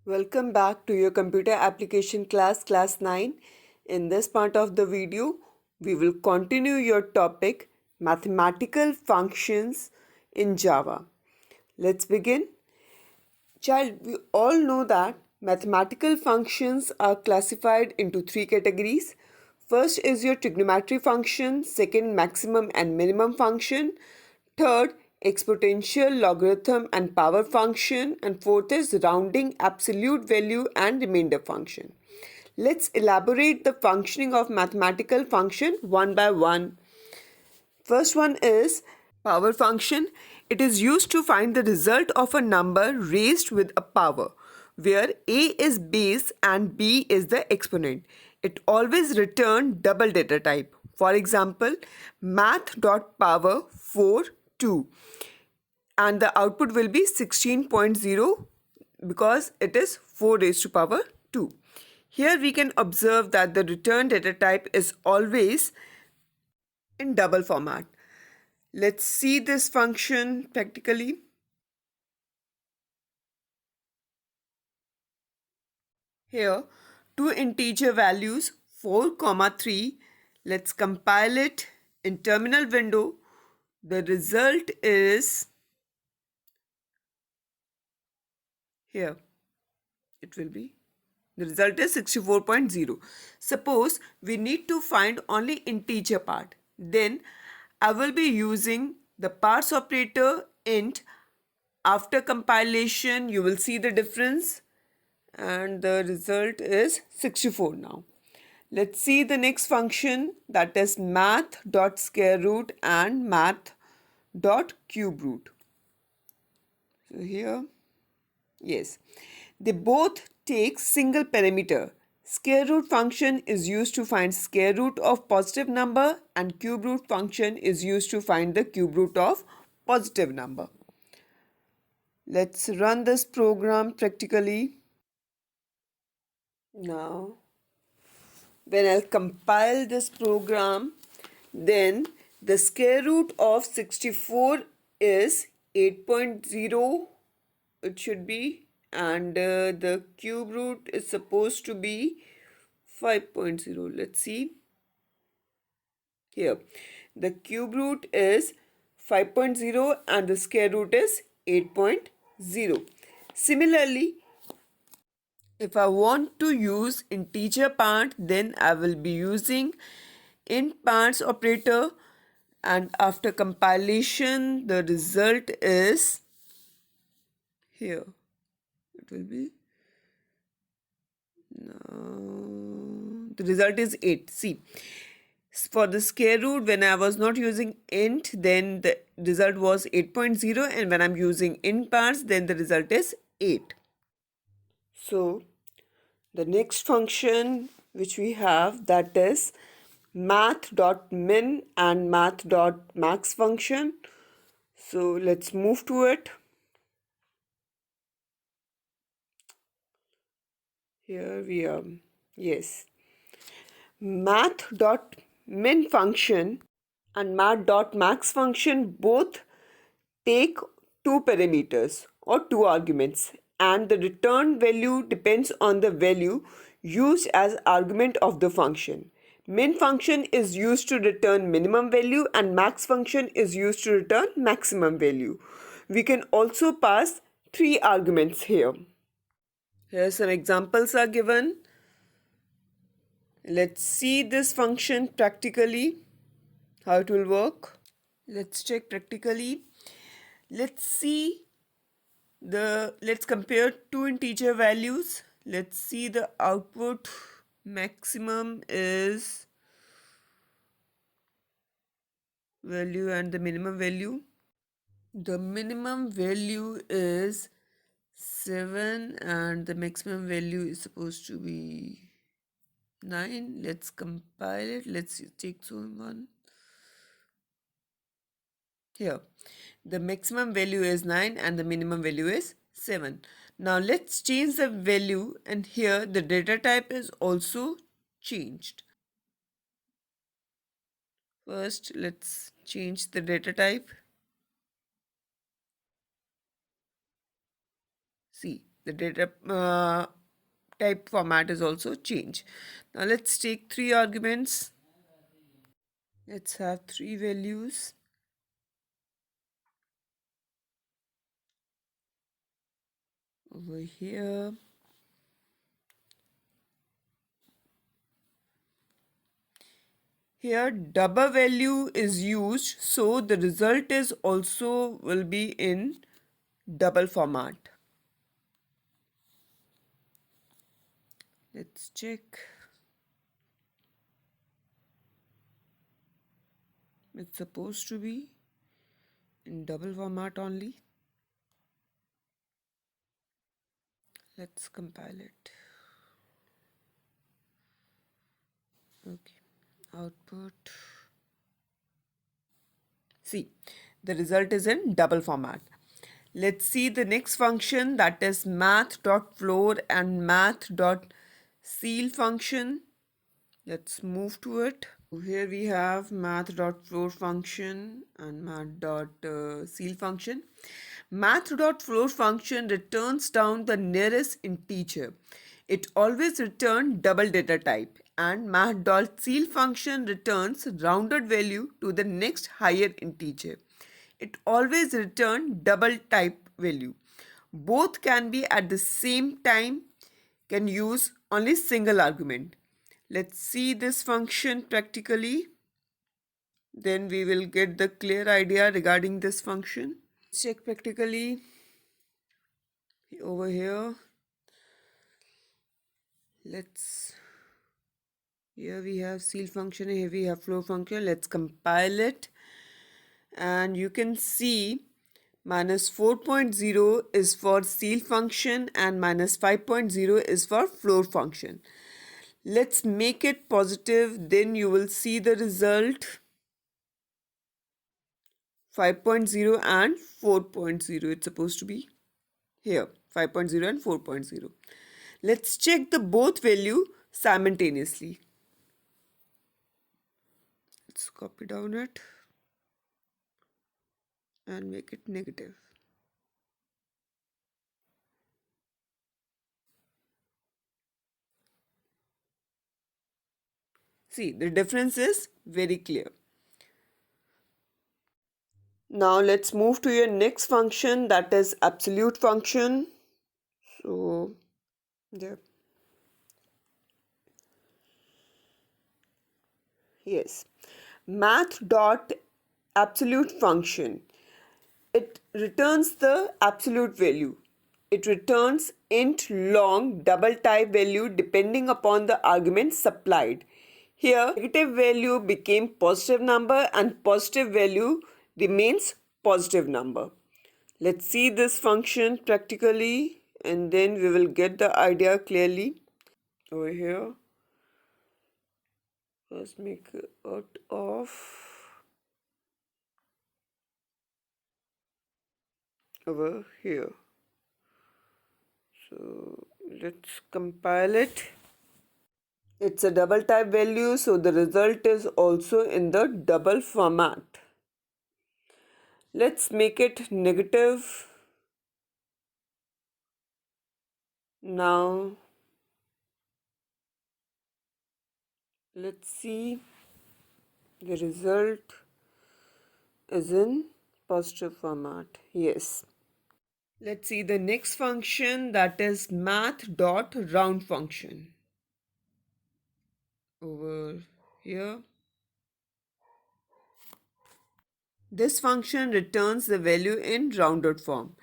Welcome back to your computer application class 9. In this part of the video, we will continue your topic mathematical functions in Java. Let's begin. Child, we all know that mathematical functions are classified into three categories. First is your trigonometry function, second maximum and minimum function, third exponential, logarithm and power function, and fourth is rounding, absolute value and remainder function. Let's elaborate the functioning of mathematical function one by one. First one is power function. It is used to find the result of a number raised with a power, where a is base and b is the exponent. It always returns double data type. For example, math.power 4 2, and the output will be 16.0 because it is 4 raised to power 2. Here we can observe that the return data type is always in double format. Let's see this function practically. Here, two integer values 4, 3. Let's compile it in terminal window. The result is here. It will be. The result is 64.0. Suppose we need to find only integer part. Then I will be using the parts operator int. After compilation, you will see the difference. And the result is 64 now. Let's see the next function, that is math.square root and math.cube root. So here, yes, they both take single parameter. Square root function is used to find square root of positive number and cube root function is used to find the cube root of positive number. Let's run this program practically. Now, when I'll compile this program, then the square root of 64 is 8.0, it should be, and the cube root is supposed to be 5.0. Let's see. Here, the cube root is 5.0 and the square root is 8.0. Similarly, if I want to use integer part, then I will be using int parts operator, and after compilation the result is here. It will be the result is 8. See, for the square root, when I was not using int, then the result was 8.0, and when I'm using int parts, then the result is 8. So the next function which we have, that is math.min and math.max function. So let's move to it. Here we are. Yes. Math.min function and math.max function both take two parameters or two arguments, and the return value depends on the value used as argument of the function. Min function is used to return minimum value and max function is used to return maximum value. We can also pass three arguments here. Here some examples are given. Let's see this function practically, how it will work. Let's check practically. Let's compare two integer values. Let's see the output. Maximum is value and the minimum value. The minimum value is 7 and the maximum value is supposed to be 9. Let's compile it. Let's take one. Here, the maximum value is 9 and the minimum value is 7. Now let's change the value, and here the data type is also changed. First, let's change the data type. See, The data type format is also changed. Now let's take three arguments. Let's have three values. Over here. Here double value is used, so the result is also will be in double format. Let's check. It's supposed to be in double format only. Let's compile it. Okay, output. See, the result is in double format. Let's see the next function, that is math.floor and math.seal function. Let's move to it. Here we have math.floor function and math.seal function. Math.floor function returns down the nearest integer. It always returns double data type, and math.seal function returns rounded value to the next higher integer. It always returns double type value. Both can be at the same time, can use only single argument. Let's see this function practically. Then we will get the clear idea regarding this function. Check practically over here. Here we have seal function, here we have floor function. Let's compile it. And you can see minus 4.0 is for seal function and minus 5.0 is for floor function. Let's make it positive, then you will see the result. 5.0 and 4.0. It's supposed to be here, 5.0 and 4.0. Let's check the both value simultaneously. Let's copy down it and make it negative. See, the difference is very clear. Now let's move to your next function, that is absolute function. So, yeah. Yes. Math dot absolute function. It returns the absolute value. It returns int long double type value depending upon the argument supplied. Here, negative value became positive number and positive value remains positive number. Let's see this function practically and then we will get the idea clearly. Over here, first make out of over here. So let's compile it. It's a double type value, so the result is also in the double format. Let's make it negative. Now let's see, the result is in positive format. Yes. Let's see the next function, that is math.round function. Over here. This function returns the value in rounded form.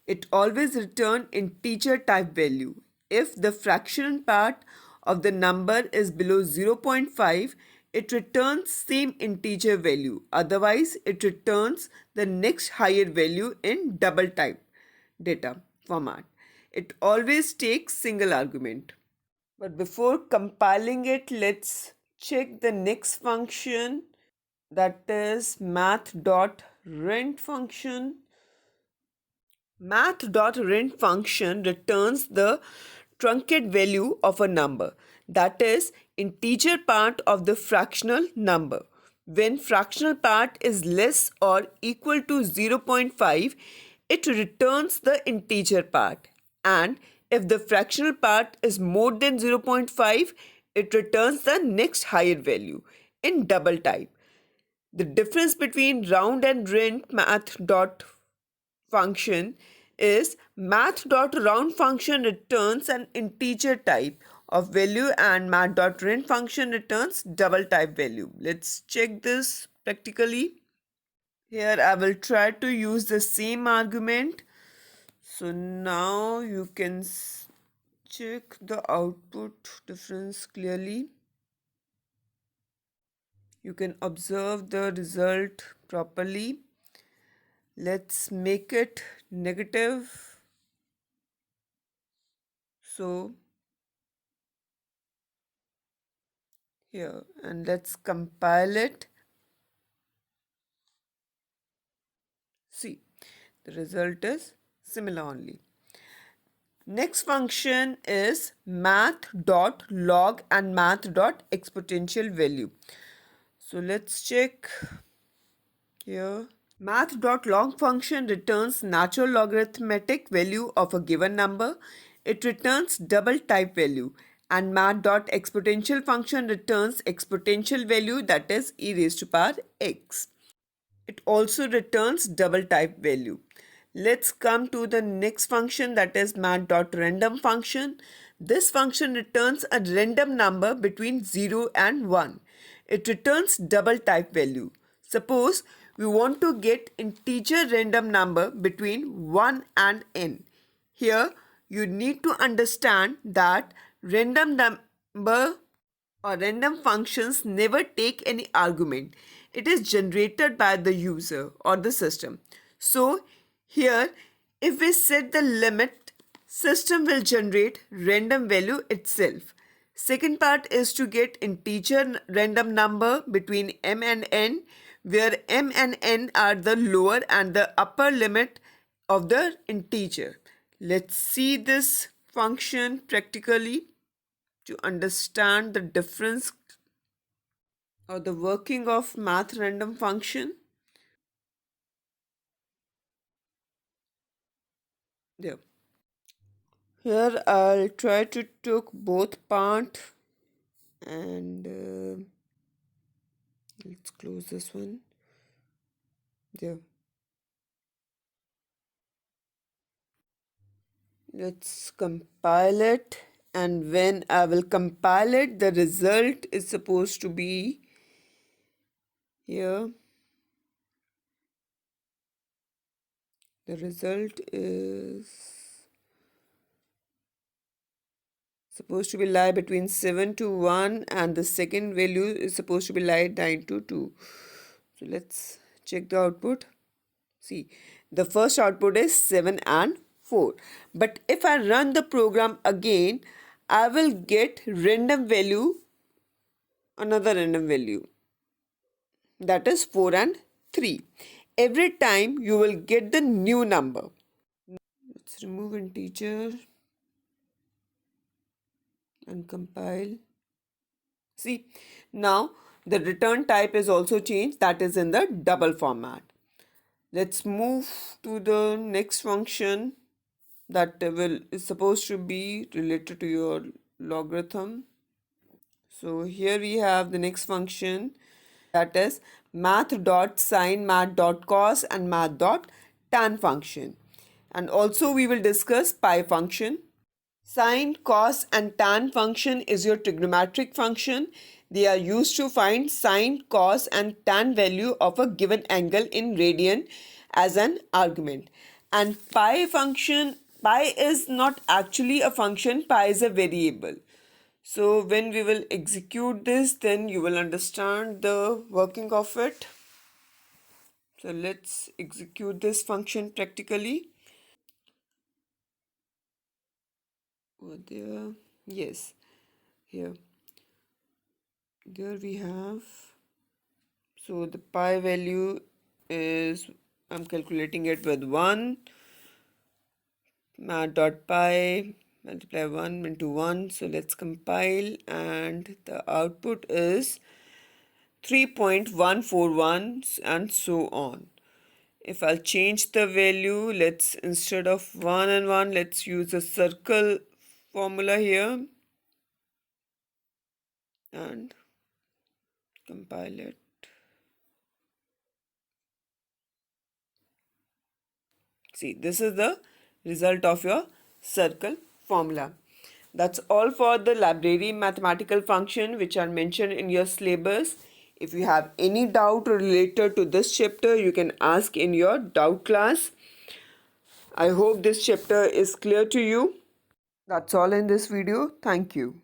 It always returns integer type value. If the fraction part of the number is below 0.5, it returns same integer value. Otherwise, it returns the next higher value in double type data format. It always takes single argument. But before compiling it, let's check the next function, that is math.rent function. Math.rent function returns the truncate value of a number, that is integer part of the fractional number. When fractional part is less or equal to 0.5, it returns the integer part, and If the fractional part is more than 0.5, it returns the next higher value in double type. The difference between round and rent math dot function is math dot round function returns an integer type of value and math dot rent function returns double type value. Let's check this practically. Here I will try to use the same argument. So now you can check the output difference clearly. You can observe the result properly. Let's make it negative. So here, and let's compile it. See, the result is similar only. Next function is math.log and math.exponential value. So let's check here. Math.log function returns natural logarithmic value of a given number. It returns double type value. And math.exponential function returns exponential value, that is e raised to power x. It also returns double type value. Let's come to the next function, that is math.random function. This function returns a random number between 0 and 1. It returns double type value. Suppose we want to get integer random number between 1 and n. Here you need to understand that random number or random functions never take any argument. It is generated by the user or the system. So here, if we set the limit, system will generate random value itself. Second part is to get integer random number between m and n, where m and n are the lower and the upper limit of the integer. Let's see this function practically to understand the difference or the working of math random function. There. Here I'll try to take both part and let's close this one. There. Let's compile it, and when I will compile it, the result is supposed to be here. The result is supposed to be lie between 7 to 1, and the second value is supposed to be lie 9 to 2. So let's check the output. See, the first output is 7 and 4. But if I run the program again, I will get random value, another random value, that is 4 and 3. Every time you will get the new number. Let's remove integer and compile. See, now the return type is also changed, that is in the double format. Let's move to the next function that is supposed to be related to your logarithm. So here we have the next function, that is math.sin, math.cos and math.tan function. And also we will discuss pi function. Sine, cos and tan function is your trigonometric function. They are used to find sine, cos and tan value of a given angle in radian as an argument. And pi function, pi is not actually a function, pi is a variable. So when we will execute this, then you will understand the working of it. So let's execute this function practically. Over there, yes, here. There we have, so the pi value is, I'm calculating it with 1, math dot pi multiply 1 into 1. So let's compile, and the output is 3.141 and so on. If I'll change the value, let's instead of 1 and 1, let's use a circle formula here and compile it. See, this is the result of your circle formula. That's all for the library mathematical function which are mentioned in your syllabus. If you have any doubt related to this chapter, you can ask in your doubt class. I hope this chapter is clear to you. That's all in this video. Thank you.